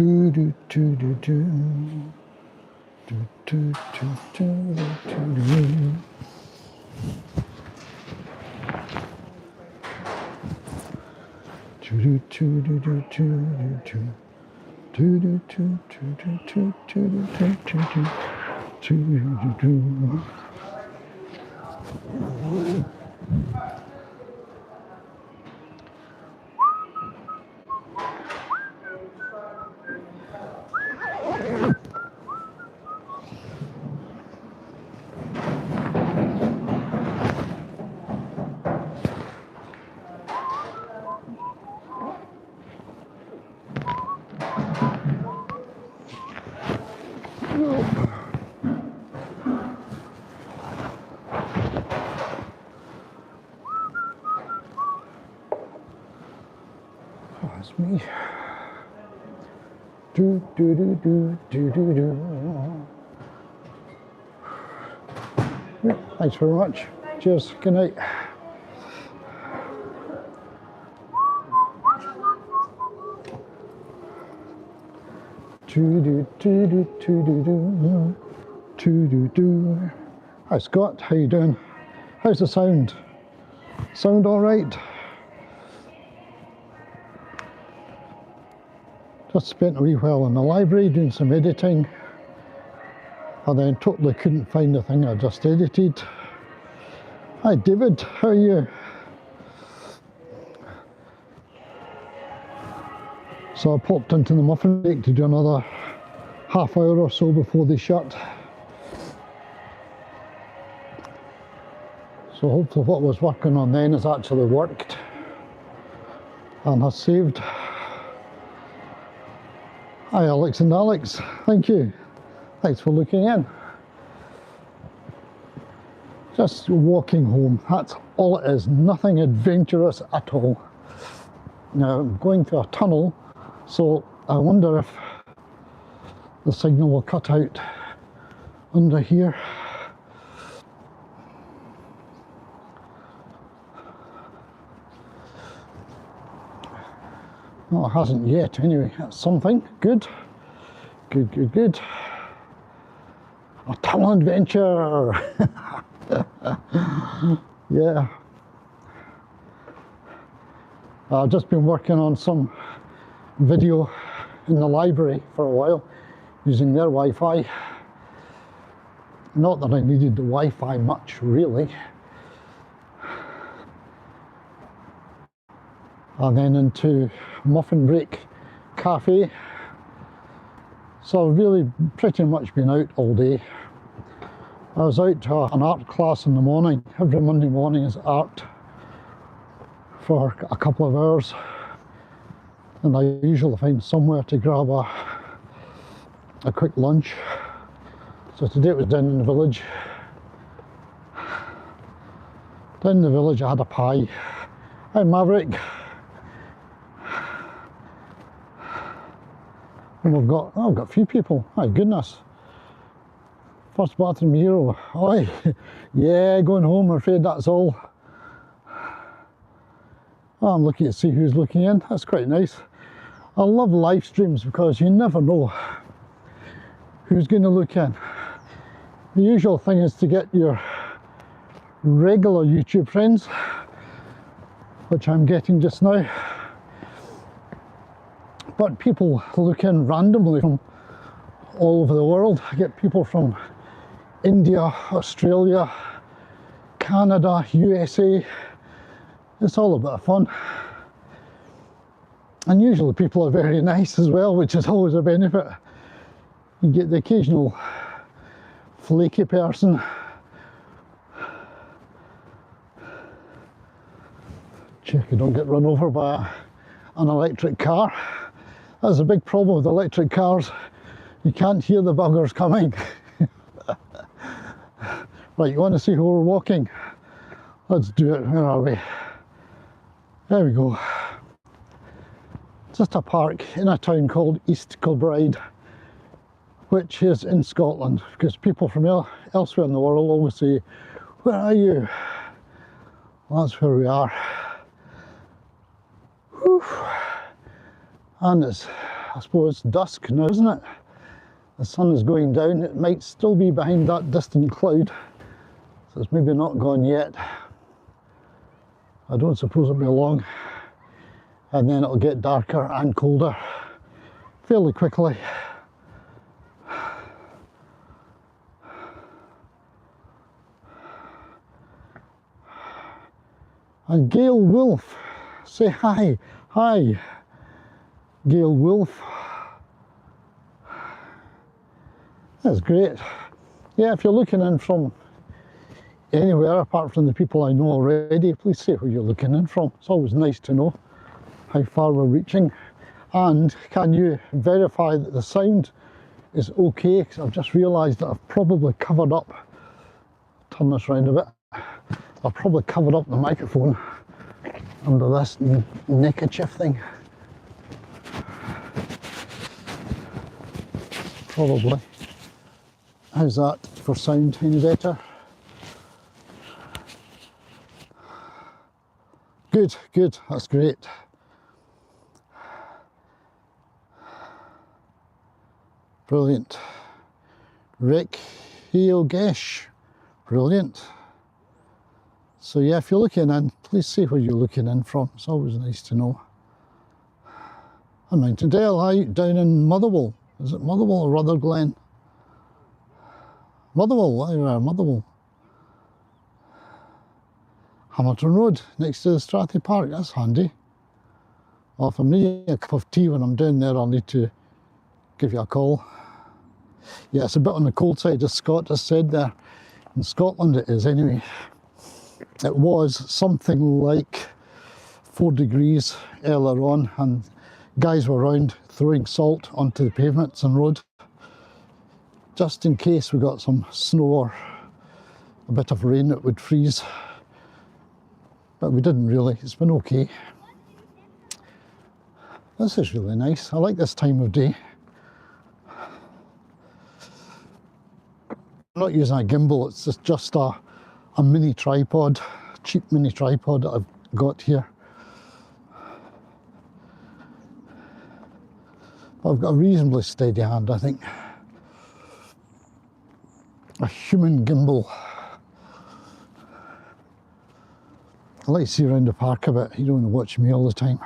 Do do do do do. Do do do do do do. Do do do do do do do. Do do do do do do do do do do do do. That's me. Do do do do do do do. Yeah, thanks very much. Cheers. Good night. Do do do do do do do do do do. Hi Scott, how you doing? How's the sound? Sound all right? Just spent a wee while in the library doing some editing, and then totally couldn't find the thing I just edited. Hi David, how are you? So I popped into the muffin break to do another half hour or so before they shut. So hopefully what I was working on then has actually worked and has saved. Hi Alex and Alex, thank you. Thanks for looking in. Just walking home, that's all it is, nothing adventurous at all. Now I'm going through a tunnel, so I wonder if the signal will cut out under here. No, it hasn't yet anyway. That's something. Good. Good, good, good. A tunnel adventure! Yeah. I've just been working on some video in the library for a while using their Wi-Fi. Not that I needed the Wi-Fi much, really. And then into Muffin Break Cafe. So I've really pretty much been out all day. I was out to an art class in the morning. Every Monday morning is art for a couple of hours. And I usually find somewhere to grab a quick lunch. So today it was down in the village. Down in the village I had a pie. Hi Maverick. And I've got a few people. My goodness. First bathroom hero. Oi. Yeah, going home, I'm afraid that's all. Oh, I'm looking to see who's looking in. That's quite nice. I love live streams because you never know who's going to look in. The usual thing is to get your regular YouTube friends, which I'm getting just now. But people look in randomly from all over the world. I get people from India, Australia, Canada, USA. It's all a bit of fun. And usually people are very nice as well, which is always a benefit. You get the occasional flaky person. Check you don't get run over by an electric car. That's a big problem with electric cars. You can't hear the buggers coming. Right, you want to see who we're walking? Let's do it. Where are we? There we go. Just a park in a town called East Kilbride, which is in Scotland, because people from elsewhere in the world always say, where are you? Well, that's where we are. Whew. And it's I suppose, dusk now, isn't it? The sun is going down. It might still be behind that distant cloud, so it's maybe not gone yet. I don't suppose it'll be long, and then it'll get darker and colder fairly quickly. And Gail Wolf, say hi. Hi, Gail Wolf. That's great. Yeah, if you're looking in from anywhere apart from the people I know already, please say where you're looking in from. It's always nice to know how far we're reaching. And can you verify that the sound is okay? Because I've just realised that I've probably covered up, turn this round a bit, I've probably covered up the microphone under this neckerchief thing. Probably. How's that for sound? Any better? Good, good, that's great. Brilliant. Rick Hiogesh, brilliant. So yeah, if you're looking in, please say where you're looking in from. It's always nice to know. I'm Mountaindale, down in Motherwell. Is it Motherwell or Rutherglen? Motherwell, there you are, Motherwell. Hamilton Road, next to the Strathy Park, that's handy. Well, if I'm needing a cup of tea when I'm down there, I'll need to give you a call. Yeah, it's a bit on the cold side, as Scott has said there. In Scotland it is anyway. It was something like 4 degrees earlier on, and guys were around throwing salt onto the pavements and road, just in case we got some snow or a bit of rain that would freeze. But we didn't really, it's been okay. This is really nice, I like this time of day. I'm not using a gimbal, it's just a mini tripod, cheap mini tripod that I've got here. I've got a reasonably steady hand, I think. A human gimbal. I like to see around the park a bit, you don't want to watch me all the time.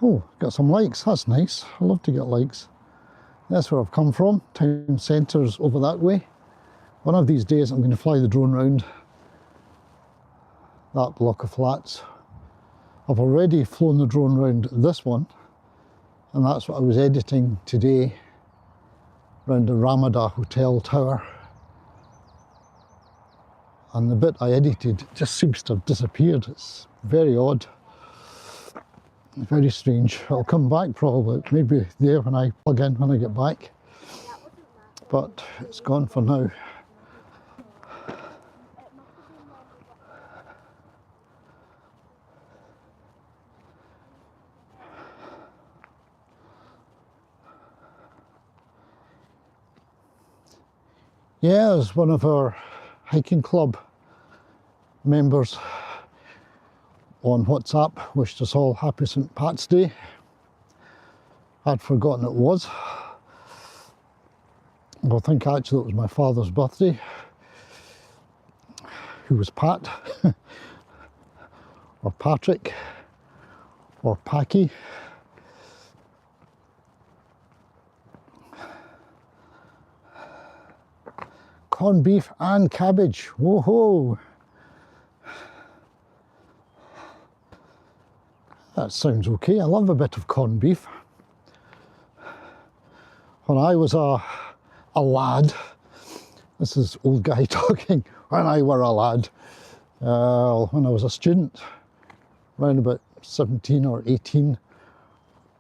Oh, got some likes, that's nice. I love to get likes. That's where I've come from, town centre's over that way. One of these days I'm going to fly the drone round that block of flats. I've already flown the drone round this one, and that's what I was editing today, round the Ramada Hotel Tower. And the bit I edited just seems to have disappeared. It's very odd, very strange. I'll come back probably, maybe there when I plug in when I get back, but it's gone for now. Yeah, as one of our hiking club members on WhatsApp wished us all happy St. Pat's Day. I'd forgotten it was. I think actually it was my father's birthday, who was Pat, or Patrick, or Packy. Corned beef and cabbage, whoa-ho! That sounds okay, I love a bit of corned beef. When I was a lad, this is old guy talking, when I were a lad, when I was a student, around about 17 or 18,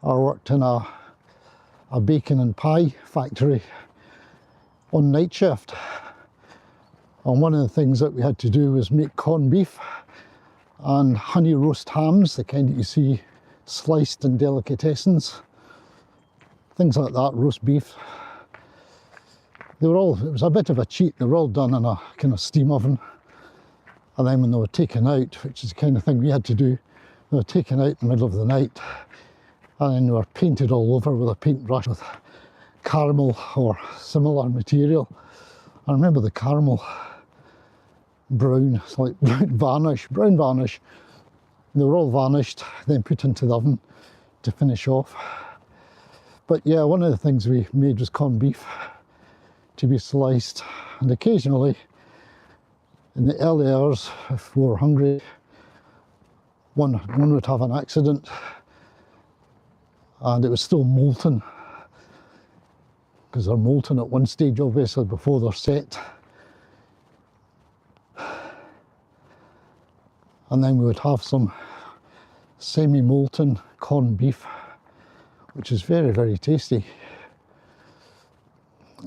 I worked in a bacon and pie factory on night shift. And one of the things that we had to do was make corned beef and honey roast hams, the kind that you see sliced in delicatessens, things like that, roast beef. They were all, it was a bit of a cheat, they were all done in a kind of steam oven. And then when they were taken out, which is the kind of thing we had to do, they were taken out in the middle of the night and then they were painted all over with a paintbrush with caramel or similar material. I remember the caramel brown, it's like brown varnish. They were all varnished, then put into the oven to finish off. But yeah, one of the things we made was corned beef to be sliced, and occasionally in the early hours, if we were hungry, one would have an accident and it was still molten, because they're molten at one stage obviously before they're set. And then we would have some semi-molten corned beef, which is very, very tasty,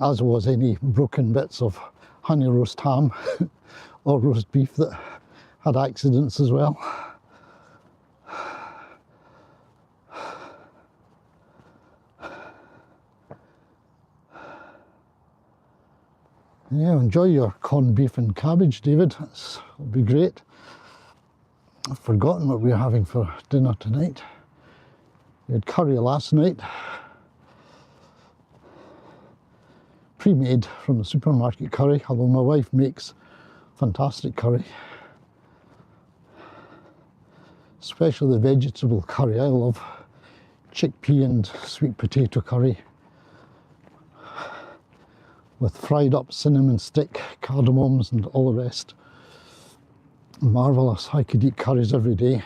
as was any broken bits of honey roast ham or roast beef that had accidents as well. Yeah, enjoy your corned beef and cabbage, David. It'll be great. I've forgotten what we're having for dinner tonight. We had curry last night, pre-made from the supermarket curry, although my wife makes fantastic curry. Especially the vegetable curry. I love chickpea and sweet potato curry with fried up cinnamon stick, cardamoms and all the rest. Marvellous. I could eat curries every day.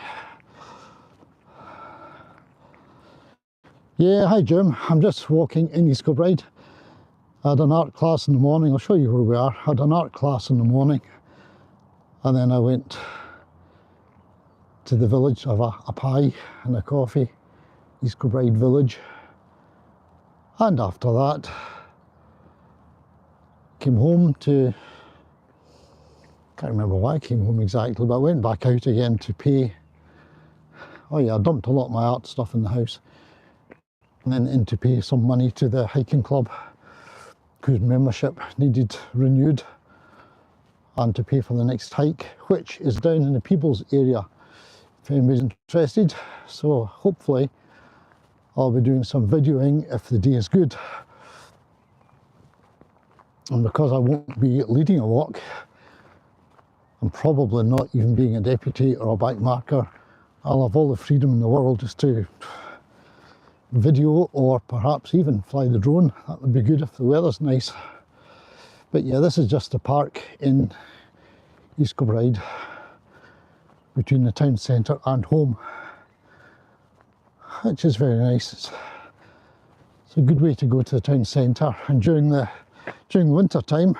Yeah, hi Jim. I'm just walking in East Kilbride. I had an art class in the morning. I'll show you where we are. I had an art class in the morning, and then I went to the village to have a pie and a coffee, East Kilbride village. And after that, came home to, can't remember why I came home exactly, but I went back out again to pay. Oh yeah, I dumped a lot of my art stuff in the house, and then in to pay some money to the hiking club, whose membership needed renewed, and to pay for the next hike, which is down in the Peebles area, if anybody's interested. So hopefully I'll be doing some videoing if the day is good. And because I won't be leading a walk, and probably not even being a deputy or a bike marker, I'll have all the freedom in the world just to video or perhaps even fly the drone. That would be good if the weather's nice. But yeah, this is just a park in East Kilbride between the town centre and home, which is very nice. It's a good way to go to the town centre, and during the winter time,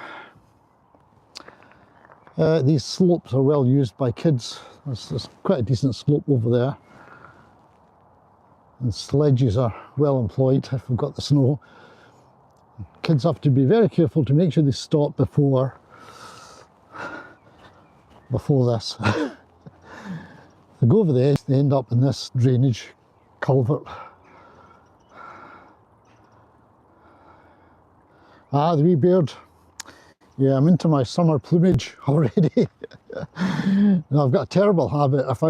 these slopes are well used by kids. There's quite a decent slope over there, and sledges are well employed if we've got the snow. Kids have to be very careful to make sure they stop before this. They go over the edge, they end up in this drainage culvert. Ah, the wee beard. Yeah, I'm into my summer plumage already. I've got a terrible habit. If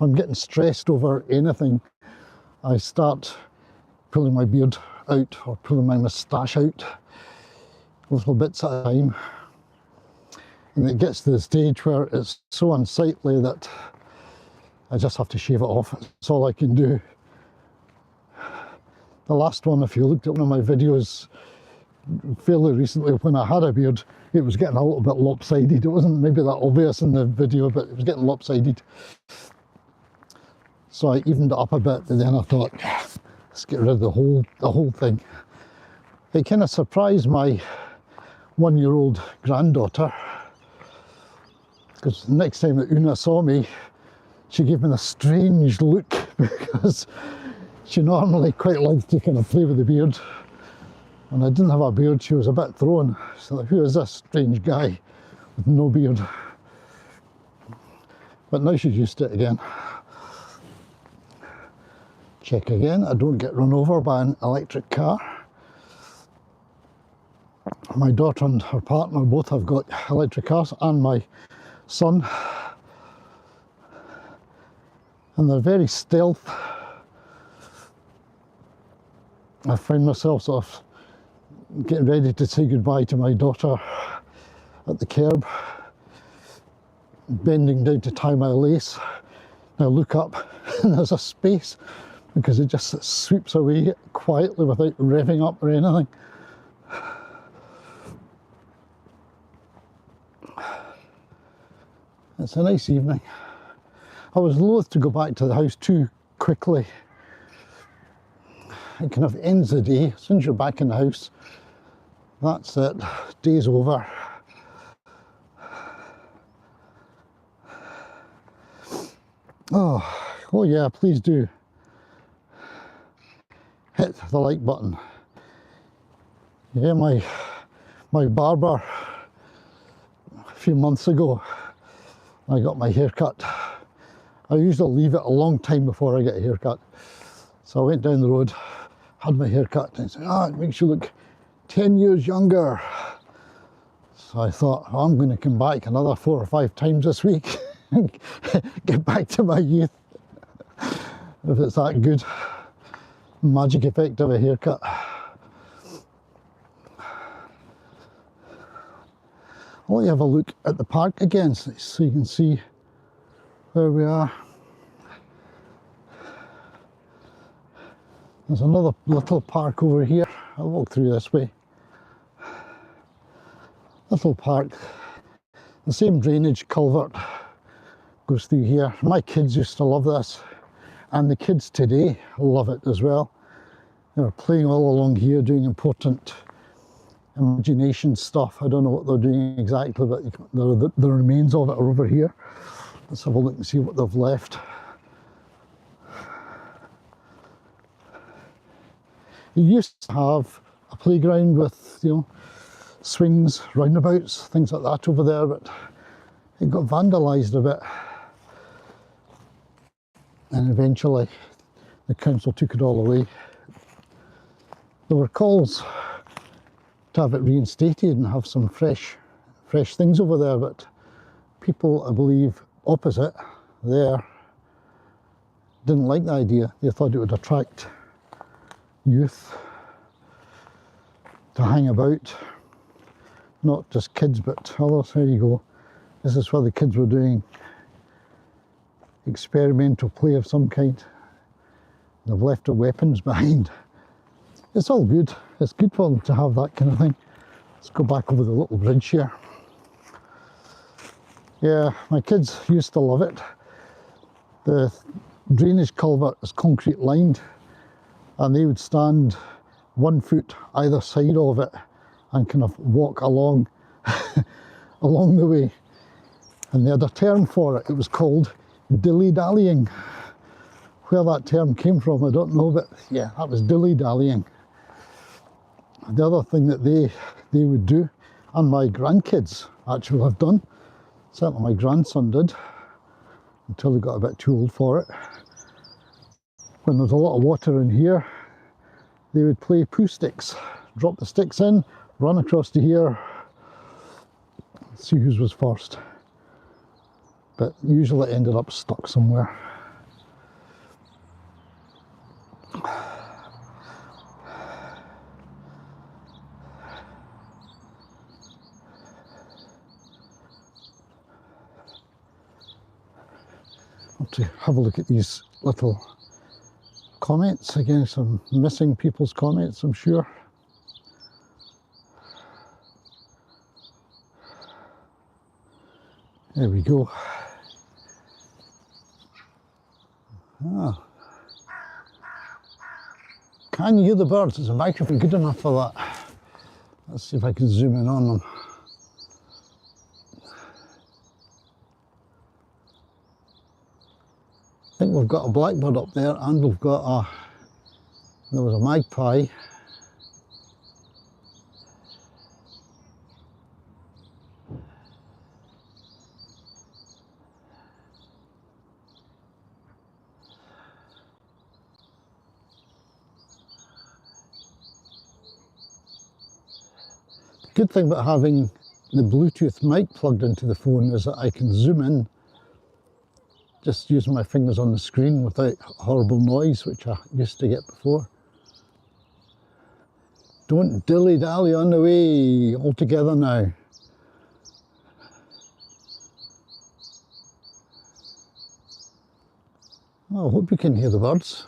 I'm getting stressed over anything, I start pulling my beard out or pulling my moustache out, little bits at a time. And it gets to the stage where it's so unsightly that I just have to shave it off. That's all I can do. The last one, if you looked at one of my videos fairly recently when I had a beard, it was getting a little bit lopsided. It wasn't maybe that obvious in the video, but it was getting lopsided. So I evened it up a bit, but then I thought, let's get rid of the whole thing. It kind of surprised my 1-year-old granddaughter, because the next time that Una saw me, she gave me a strange look, because she normally quite likes to kind of play with the beard. And I didn't have a beard, she was a bit thrown. She's like, who is this strange guy with no beard? But now she's used to it again. Check again, I don't get run over by an electric car. My daughter and her partner both have got electric cars, and my son. And they're very stealth. I find myself sort of getting ready to say goodbye to my daughter at the curb, bending down to tie my lace. I look up and there's a space because it just sweeps away quietly without revving up or anything. It's a nice evening. I was loath to go back to the house too quickly. It kind of ends the day. As soon as you're back in the house, that's it. Day's over. Oh yeah, please do hit the like button. Yeah, my barber, a few months ago, I got my hair cut. I usually leave it a long time before I get a haircut. So I went down the road, had my hair cut, and he said, it makes you look 10 years younger. So I thought, I'm going to come back another 4 or 5 times this week and get back to my youth. If it's that good. Magic effect of a haircut. I'll let you have a look at the park again so you can see where we are. There's another little park over here. I'll walk through this way. Little park. The same drainage culvert goes through here. My kids used to love this, and the kids today love it as well. They're playing all along here, doing important imagination stuff. I don't know what they're doing exactly, but the remains of it are over here. Let's have a look and see what they've left. You used to have a playground with, swings, roundabouts, things like that over there, but it got vandalised a bit. And eventually the council took it all away. There were calls to have it reinstated and have some fresh things over there, but people, I believe, opposite there didn't like the idea. They thought it would attract youth to hang about, not just kids but others. There you go. This is where the kids were doing experimental play of some kind. They've left their weapons behind. It's all good. It's good for them to have that kind of thing. Let's go back over the little bridge here. Yeah, my kids used to love it. The drainage culvert is concrete lined, and they would stand 1 foot either side of it and kind of walk along along the way. And they had a term for it. It was called dilly-dallying. Where that term came from, I don't know, but yeah, that was dilly-dallying. The other thing that they would do, and my grandkids actually have done, certainly my grandson did, until he got a bit too old for it. When there's a lot of water in here, they would play poo sticks. Drop the sticks in, run across to here, see whose was first. But usually it ended up stuck somewhere. To have a look at these little comments. Again, some missing people's comments, I'm sure. There we go. Can you hear the birds? Is the microphone good enough for that? Let's see if I can zoom in on them. I think we've got a blackbird up there, and we've got there was a magpie. The good thing about having the Bluetooth mic plugged into the phone is that I can zoom in just using my fingers on the screen without horrible noise, which I used to get before. Don't dilly-dally on the way. All together now. Well, I hope you can hear the birds.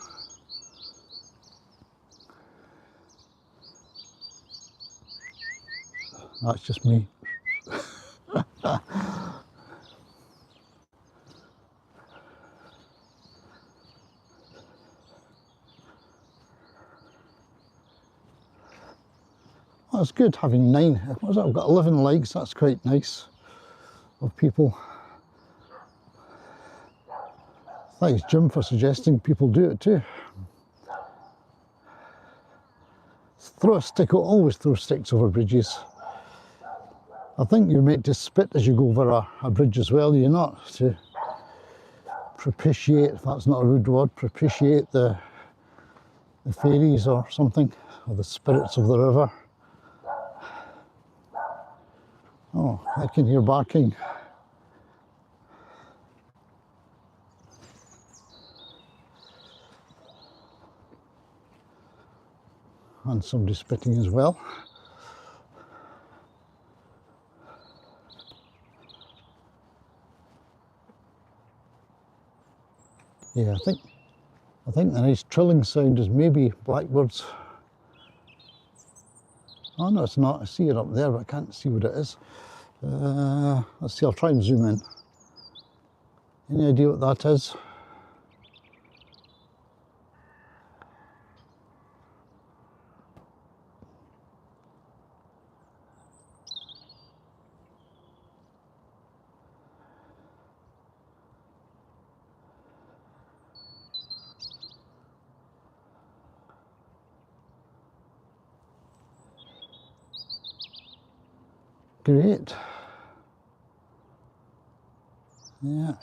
That's just me. Well, it's good having 9. What was it? I've got 11 likes. That's quite nice of people. Thanks, Jim, for suggesting people do it too. Throw a stick, always throw sticks over bridges. I think you're meant to spit as you go over a bridge as well. You're not to propitiate, if that's not a rude word, propitiate the fairies or something, or the spirits of the river. Oh, I can hear barking. And somebody spitting as well. Yeah, I think the nice trilling sound is maybe blackbirds. Oh no, it's not. I see it up there, but I can't see what it is. Let's see, I'll try and zoom in. Any idea what that is? Great. Yeah,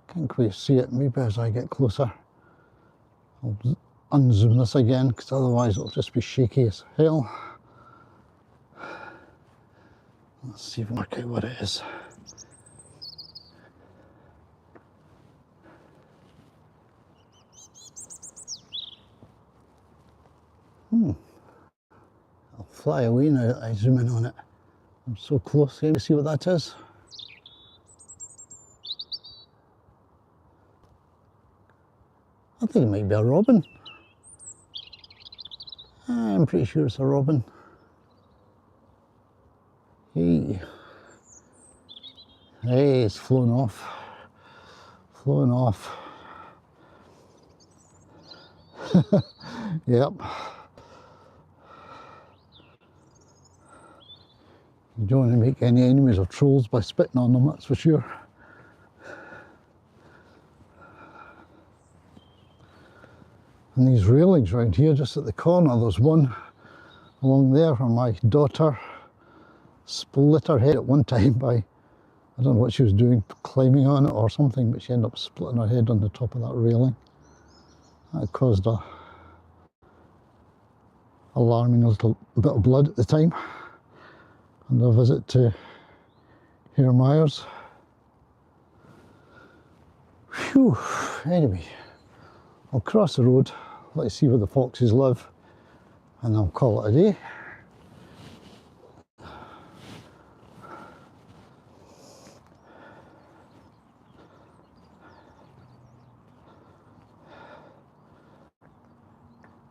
can't quite see it. Maybe as I get closer, I'll unzoom this again, because otherwise it'll just be shaky as hell. Let's see if I can work out what it is. I'll fly away now that I zoom in on it. I'm so close. Can you see what that is? I think it might be a robin. I'm pretty sure it's a robin. Hey. Hey, it's flown off. Flown off. Yep. You don't want to make any enemies or trolls by spitting on them, that's for sure. And these railings around here, just at the corner, there's one along there where my daughter split her head at one time by, I don't know what she was doing, climbing on it or something, but she ended up splitting her head on the top of that railing. That caused a alarming little bit of blood at the time. And a visit to Hare Myers. Phew, anyway, I'll cross the road, let's see where the foxes live, and I'll call it a day.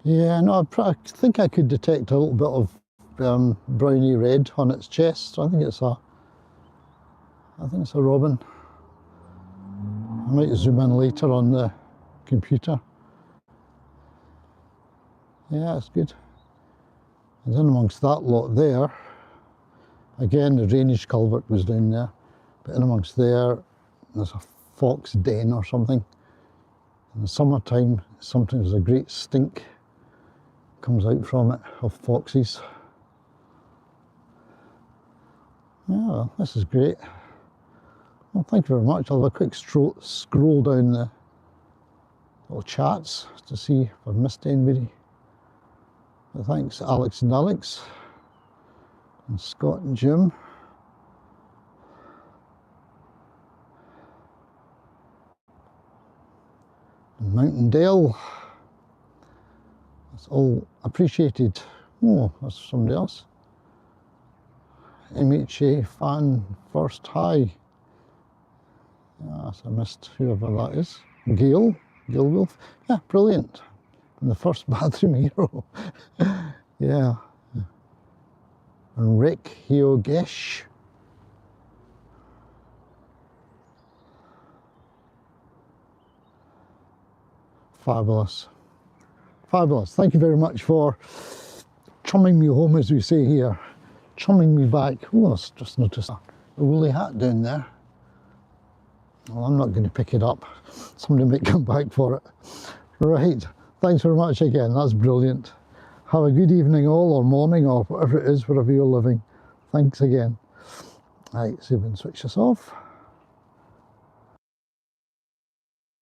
Yeah, no, I think I could detect a little bit of browny red on its chest. I think it's a robin. I might zoom in later on the computer. Yeah, it's good. And in amongst that lot there, again the drainage culvert was down there, but in amongst there, there's a fox den or something. In the summertime, sometimes a great stink comes out from it of foxes. Yeah, well, this is great. Well, thank you very much. I'll have a quick scroll down the little chats to see if I've missed anybody. But thanks, Alex and Alex, and Scott and Jim. And Mountain Dale. That's all appreciated. Oh, that's somebody else. MHA fan first, hi. Yes, I missed whoever that is. Gail Wolf. Yeah, brilliant. And the first bathroom hero. Yeah. And Rick Hiogesh. Fabulous. Fabulous. Thank you very much for chumming me home, as we say here. Chumming me back. Oh, I just noticed a woolly hat down there. Well, I'm not going to pick it up. Somebody might come back for it. Right. Thanks very much again. That's brilliant. Have a good evening all, or morning, or whatever it is, wherever you're living. Thanks again. Right, so we can switch this off.